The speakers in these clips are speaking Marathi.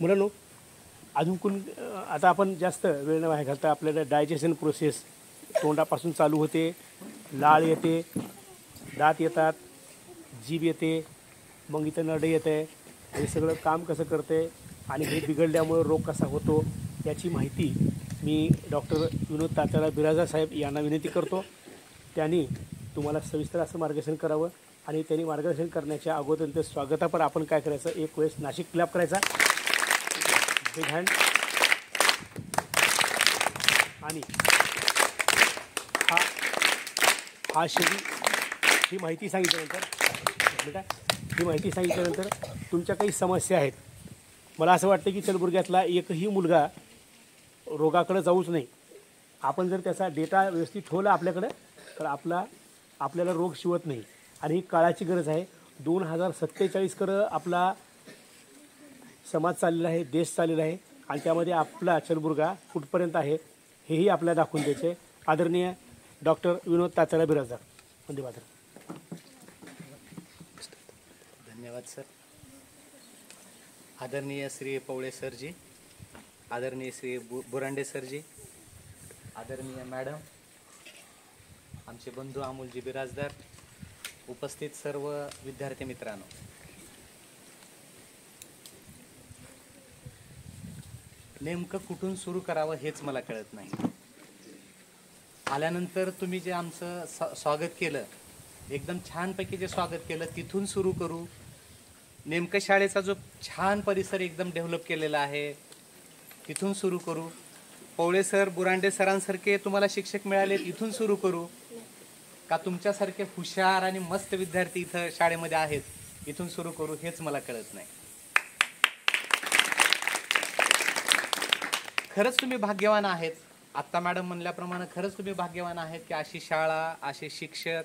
मुलांनो, अजून कोण आता आपण जास्त वेळ न वाया घालता आपल्याला डायजेशन प्रोसेस तोंडापासून चालू होते, लाळ येते, दात येतात, जीभ येते, मग इथं नड येते, हे सगळं काम कसं करते आणि हे बिघडल्यामुळे रोग कसा होतो याची माहिती मी डॉक्टर विनोद तात्याला बिराजदार साहेब यांना विनंती करतो. त्यांनी तुम्हाला सविस्तर असं मार्गदर्शन करावं आणि त्यांनी मार्गदर्शन करण्याच्या अगोदर ते स्वागतापर आपण काय करायचं, एक वेळेस नाशिक क्लॅप करायचा, बिग हँड. आणि हा शेळी ही माहिती सांगितल्यानंतर बेटा ही माहिती सांगितल्यानंतर तुमच्या काही समस्या आहेत. मला असं वाटतं की चलबुर्ग्यातला एकही मुलगा रोगाकडे जाऊच नाही. आपण जर त्याचा डेटा व्यवस्थित ठेवला आपल्याकडं तर आपल्याला रोग शिवत नाही. आणि ही काळाची गरज आहे. 2047 आपला समाज चाललेला आहे, देश चाललेला आहे आणि त्यामध्ये आपला चलबुर्गा कुठपर्यंत आहे हेही आपल्याला दाखवून द्यायचे. आदरणीय डॉक्टर विनोद तात्याला बिराजदार. वंदे मातरम. धन्यवाद सर. आदरणीय श्री पवळे सरजी, आदरणीय श्री बुरांडे सरजी, आदरणीय मॅडम, आमचे बंधू अमोलजी बिराजदार, उपस्थित सर्व विद्यार्थी मित्रांनो, नेमकं कुठून सुरू करावं हेच मला कळत नाही. आल्यानंतर तुम्ही जे आमचं स्वागत केलं, एकदम छानपैकी जे स्वागत केलं, तिथून सुरू करू. नेमकं शाळेचा जो छान परिसर एकदम डेव्हलप केलेला आहे तिथून सुरू करू. पवळे सर, बुरांडे सरांसारखे तुम्हाला शिक्षक मिळाले इथून सुरू करू, का तुमच्यासारखे हुशार आणि मस्त विद्यार्थी इथं शाळेमध्ये आहेत इथून सुरू करू हेच मला कळत नाही. खरंच तुम्ही भाग्यवान आहेत. आत्ता मॅडम म्हणल्याप्रमाणे खरंच तुम्ही भाग्यवान आहेत की अशी शाळा, असे शिक्षक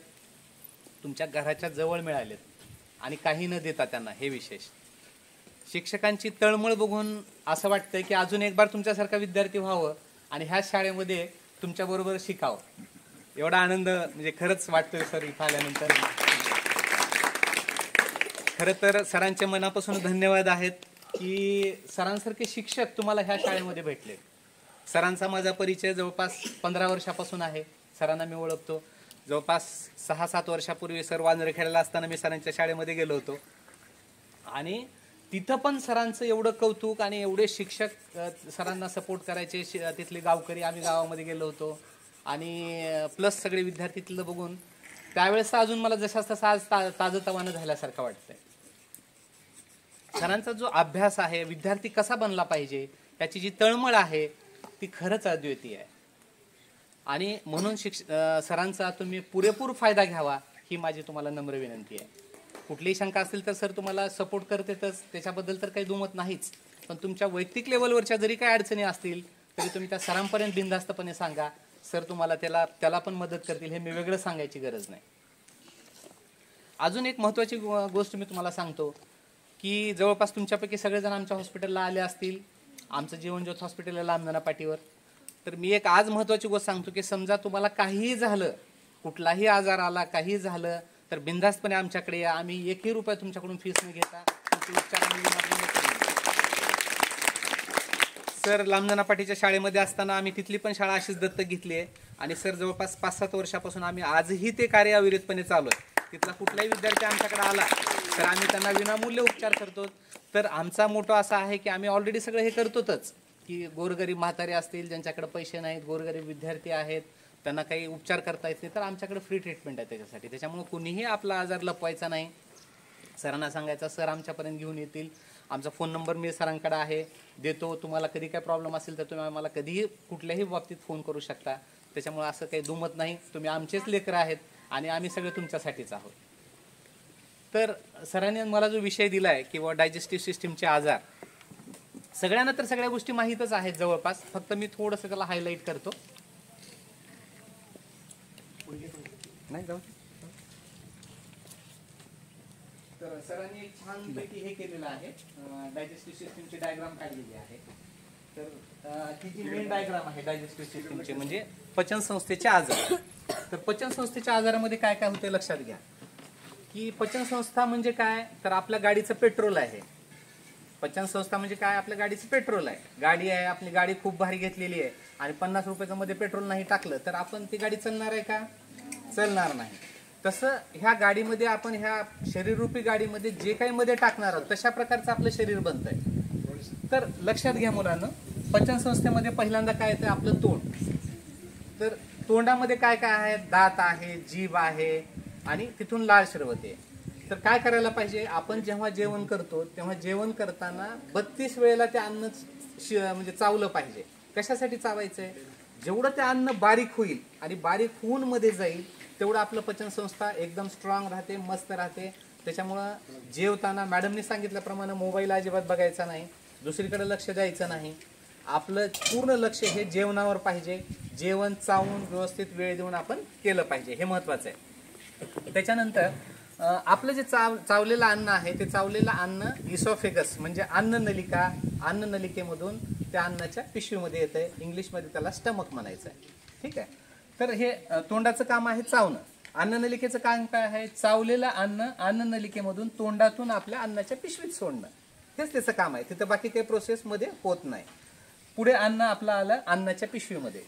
तुमच्या घराच्या जवळ मिळालेत आणि काही न देता त्यांना. हे विशेष. शिक्षकांची तळमळ बघून असं वाटतंय की अजून एक बार तुमच्यासारखा विद्यार्थी व्हावं आणि ह्याच शाळेमध्ये तुमच्याबरोबर शिकावं. एवढा आनंद म्हणजे खरंच वाटतोय सर इथं आल्यानंतर. खरं तर सरांचे मनापासून धन्यवाद आहेत की सरांसारखे शिक्षक तुम्हाला ह्या शाळेमध्ये भेटले. सरांचा माझा परिचय जवळपास 15 वर्षापासून आहे. सरांना मी ओळखतो. जवळपास 6-7 वर्षापूर्वी सर वांद्रेखेड्याला असताना मी सरांच्या शाळेमध्ये गेलो होतो आणि तिथं पण सरांचं एवढं कौतुक आणि एवढे शिक्षक सरांना सपोर्ट करायचे. तिथले गावकरी, आम्ही गावामध्ये गेलो होतो आणि प्लस सगळे विद्यार्थी तिथलं बघून त्यावेळेस अजून मला जसा तसा आज ताजंतवानं झाल्यासारखं वाटतंय. सरांचा जो अभ्यास आहे, विद्यार्थी कसा बनला पाहिजे त्याची जी तळमळ आहे ती खरंच अद्वितीय आहे. आणि म्हणून सरांचा तुम्ही पुरेपूर फायदा घ्यावा ही माझी तुम्हाला नम्र विनंती आहे. कुठलीही शंका असेल तर सर तुम्हाला सपोर्ट करतेच, त्याच्याबद्दल तर काही दुमत नाहीच. पण तुमच्या वैयक्तिक लेवलवरच्या जरी काही अडचणी असतील तरी तुम्ही त्या सरांपर्यंत बिनधास्तपणे सांगा. सर तुम्हाला त्याला पण मदत करतील. हे मी वेगळं सांगायची गरज नाही. अजून एक महत्त्वाची गोष्ट मी तुम्हाला सांगतो की जवळपास तुमच्यापैकी सगळेजण आमच्या हॉस्पिटलला आले असतील. आमचं जीवनज्योत हॉस्पिटल आहे लांबदाना पाटीवर. तर मी एक आज महत्त्वाची गोष्ट सांगतो की समजा तुम्हाला काहीही झालं, कुठलाही आजार आला, काही झालं तर बिनधास्तपणे आमच्याकडे या. आम्ही 1ही रुपया तुमच्याकडून फीस न घेता सर लांबदाना पाटीच्या शाळेमध्ये असताना आम्ही तिथली पण शाळा अशीच दत्तक घेतली आहे आणि सर जवळपास 5-7 वर्षापासून आम्ही आजही ते कार्य अविरतपणे चालू आहे. तिथला कुठलाही विद्यार्थी आमच्याकडे आला तर आम्ही त्यांना विनामूल्य उपचार करतो. तर आमचा मोठा असा आहे की आम्ही ऑलरेडी सगळं हे करतोच की गोरगरीब म्हातारे असतील, ज्यांच्याकडे पैसे नाहीत, गोरगरीब विद्यार्थी आहेत, त्यांना काही उपचार करता येत नाही, तर आमच्याकडे फ्री ट्रीटमेंट आहे त्याच्यासाठी. त्याच्यामुळे कुणीही आपला आजार लपवायचा नाही. सरांना सांगायचा, सर आमच्यापर्यंत घेऊन येतील. आमचा फोन नंबर मी सरांकडे आहे, देतो. तुम्हाला कधी काय प्रॉब्लेम असेल तर तुम्ही आम्हाला कधीही कुठल्याही बाबतीत फोन करू शकता. त्याच्यामुळे असं काही दुमत नाही. तुम्ही आमचेच लेकरं आहेत आणि आम्ही सगळे तुमच्यासाठीच आहोत. तर सरांनी मला जो विषय दिला आहे किंवा डायजेस्टिव्ह सिस्टीमचे आजार, सगळ्यांना तर सगळ्या गोष्टी माहीतच आहेत जवळपास. फक्त मी थोडंसं त्याला हायलाईट करतो. नाही जाऊ. तर सरांनी एक छानपैकी हे केलेलं आहे, डायजेस्टिव्ह सिस्टीमची डायग्राम काढलेली आहे. तर ही जी मेन डायग्राम आहे डायजेस्टिव्ह सिस्टीमची म्हणजे पचन संस्थेचे आजार. तर पचन संस्थेच्या आजारामध्ये काय काय होते लक्षात घ्या की पचन संस्था म्हणजे काय, तर आपल्या गाडीचं पेट्रोल आहे. पचन संस्था म्हणजे काय, आपल्या गाडीचं पेट्रोल आहे. गाडी आहे, आपली गाडी खूप भारी घेतलेली आहे आणि 50 रुपयाचं मध्ये पेट्रोल नाही टाकलं तर आपण ती गाडी चालणार आहे का? चालणार नाही. तसं ह्या गाडीमध्ये आपण ह्या शरीररूपी गाडीमध्ये जे काही मध्ये टाकणार आहोत तशा प्रकारचं आपलं शरीर बनतंय. तर लक्षात घ्या मुलांना, पचन संस्थेमध्ये पहिल्यांदा काय येतं, आपलं तोंड. तर तोंडामध्ये काय काय आहे, दात आहे, जीभ आहे आणि तिथून लाळ शिरवते. तर काय करायला पाहिजे, आपण जेव्हा जेवण करतो तेव्हा जेवण करताना 32 वेळेला ते अन्न म्हणजे चावलं पाहिजे. कशासाठी चावायचंय, जेवढं ते अन्न बारीक होईल आणि बारीक होऊन मध्ये जाईल तेवढं आपलं पचन संस्था एकदम स्ट्रॉंग राहते, मस्त राहते. त्याच्यामुळं जेवताना मॅडमनी सांगितल्याप्रमाणे मोबाईल अजिबात बघायचा नाही, दुसरीकडे लक्ष द्यायचं नाही. आपलं पूर्ण लक्ष हे जेवणावर पाहिजे. जेवण चावून व्यवस्थित वेळ देऊन आपण केलं पाहिजे, हे महत्वाचं आहे. त्याच्यानंतर आपलं जे चावलेलं अन्न आहे ते चावलेलं अन्न इसॉफेगस म्हणजे अन्ननलिका, अन्ननलिकेमधून त्या अन्नाच्या पिशवीमध्ये येत आहे. इंग्लिशमध्ये त्याला स्टमक म्हणायचं आहे. ठीक आहे. तर हे तोंडाचं काम आहे चावणं. अन्ननलिकेचं काम काय आहे, चावलेलं अन्न अन्ननलिकेमधून तोंडातून आपल्या अन्नाच्या पिशवीत सोडणं. हेच त्याचं काम आहे. तिथं बाकी काही प्रोसेस मध्ये होत नाही. पुढे अन्न आपलं आलं अन्नाच्या पिशवीमध्ये.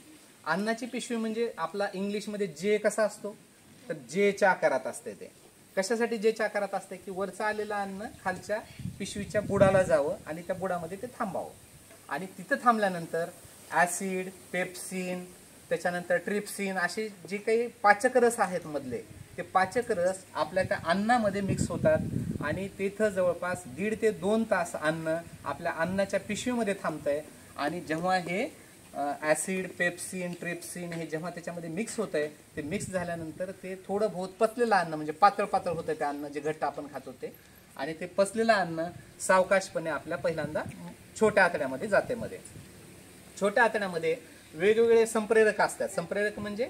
अन्नाची पिशवी म्हणजे आपला इंग्लिशमध्ये जे कसा असतो, तर जेच्या आकारात असते. ते कशासाठी जेच्या आकारात असते, की वरचं आलेलं अन्न खालच्या पिशवीच्या बुडाला जावं आणि त्या बुडामध्ये ते थांबावं. आणि तिथं थांबल्यानंतर ऍसिड, पेप्सिन, त्याच्यानंतर ट्रिप्सिन असे जे काही पाचक रस आहेत मधले, ते पाचक रस आपल्या त्या अन्नामध्ये मिक्स होतात आणि तिथं जवळपास 1.5 ते 2 तास अन्न आपल्या अन्नाच्या पिशवीमध्ये थांबतंय. आणि जेव्हा हे ऍसिड, पेप्सिन, ट्रिप्सिन हे जेव्हा त्याच्यामध्ये मिक्स होत आहे, ते मिक्स झाल्यानंतर ते थोडं बहुत पचलेलं अन्न म्हणजे पातळ पातळ होतं ते अन्न, जे घट्ट आपण खातो ते. आणि ते पचलेलं अन्न सावकाशपणे आपल्या पहिल्यांदा छोट्या आतड्यामध्ये जाते. मध्ये छोट्या आतड्यामध्ये वेगवेगळे संप्रेरक असतात. संप्रेरक म्हणजे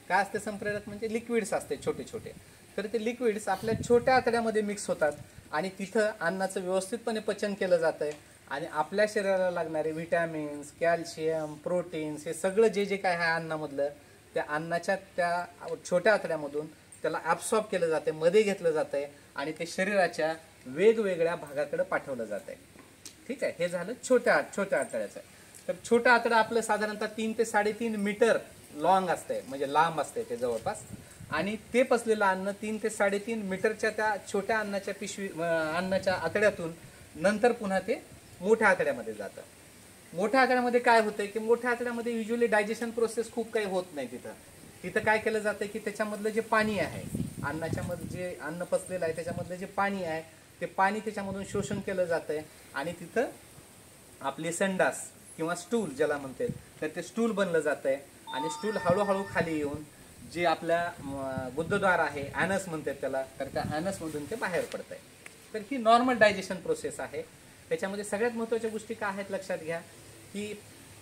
काय असते, संप्रेरक म्हणजे लिक्विड्स असते छोटे छोटे. तर ते लिक्विड्स आपल्या छोट्या आतड्यामध्ये मिक्स होतात आणि तिथं अन्नाचं व्यवस्थितपणे पचन केलं जातंय. आणि आपल्या शरीराला लागणारे व्हिटॅमिन्स, कॅल्शियम, प्रोटीन्स हे सगळं जे जे काय आहे अन्नामधलं, त्या अन्नाच्या त्या छोट्या आतड्यामधून त्याला ॲब्सॉर्ब केलं जाते, मध्ये घेतलं जातंय आणि ते शरीराच्या वेगवेगळ्या भागाकडे पाठवलं जातंय. ठीक आहे. हे झालं छोट्या आतड्याचं. तर छोट्या आतडं आपलं साधारणतः 3 ते 3.5 मीटर लॉंग असते, म्हणजे लांब असते ते जवळपास. आणि ते पचलेलं अन्न 3 ते 3.5 मीटरच्या त्या छोट्या अन्नाच्या अन्नाच्या आतड्यातून नंतर पुन्हा ते मोठ्या आतड्यामध्ये जातं. मोठ्या आतड्यामध्ये काय होतंय, की मोठ्या आतड्यामध्ये युजली डायजेशन प्रोसेस खूप काही होत नाही. तिथं काय केलं जातं, की त्याच्यामधलं जे पाणी आहे, अन्नाच्या मध्ये जे अन्न पचलेलं आहे त्याच्यामधलं जे पाणी आहे ते पाणी त्याच्यामधून शोषण केलं जातंय आणि तिथं आपले संडास किंवा स्टूल ज्याला म्हणते, तर ते स्टूल बनलं जातंय. आणि स्टूल हळूहळू खाली येऊन जे आपल्या गुदद्वार आहे, ॲनस म्हणतात त्याला, तर त्या ॲनसमधून ते बाहेर पडतंय. तर ही नॉर्मल डायजेशन प्रोसेस आहे. त्याच्यामध्ये सगळ्यात महत्त्वाच्या गोष्टी काय आहेत लक्षात घ्या, की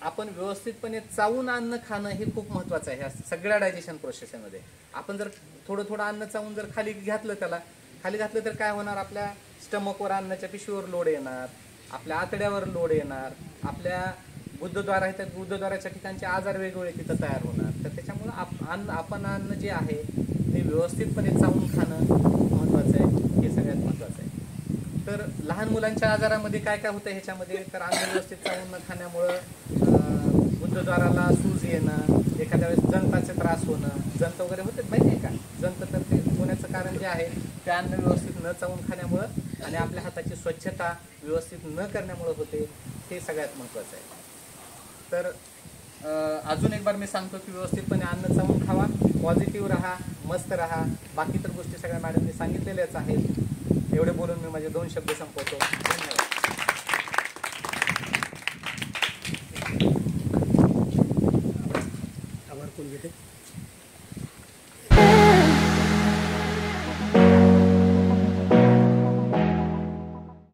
आपण व्यवस्थितपणे चावून अन्न खाणं हे खूप महत्त्वाचं आहे. ह्या सगळ्या डायजेशन प्रोसेसमध्ये आपण जर थोडं अन्न चावून जर खाली घातलं तर काय होणार, आपल्या स्टमकवर, अन्नाच्या पिशवीवर लोड येणार, आपल्या आतड्यावर लोड येणार, आपल्या गुदद्वार आहे त्या गुदद्वाराच्या ठिकाणचे आजार वेगवेगळे तिथं तयार होणार. तर त्याच्यामुळं आपण अन्न जे आहे ते व्यवस्थितपणे चावून खाणं महत्त्वाचं आहे. हे सगळ्यात महत्त्वाचं आहे. तर लहान मुलांच्या आजारामध्ये काय काय होतं ह्याच्यामध्ये, तर अन्न व्यवस्थित चावून न खाण्यामुळं गुदद्वाराला सूज येणं, एखाद्या वेळेस जंताचे त्रास होणं, जंत वगैरे होते माहिती आहे का. जंत तर ते होण्याचं कारण जे आहे ते अन्न व्यवस्थित न चावून खाण्यामुळं आणि आपल्या हाताची स्वच्छता व्यवस्थित न करण्यामुळं होते. हे सगळ्यात महत्त्वाचं आहे. तर अजून एक बार मी सांगतो की व्यवस्थितपणे अन्न चावून खावा, पॉझिटिव्ह राहा, मस्त राहा. बाकी तर गोष्टी सगळ्या मॅडमने सांगितलेल्याच आहेत. एवढे बोलून मी माझे 2 शब्द संपवतो. धन्यवाद. आभार कोण घेते.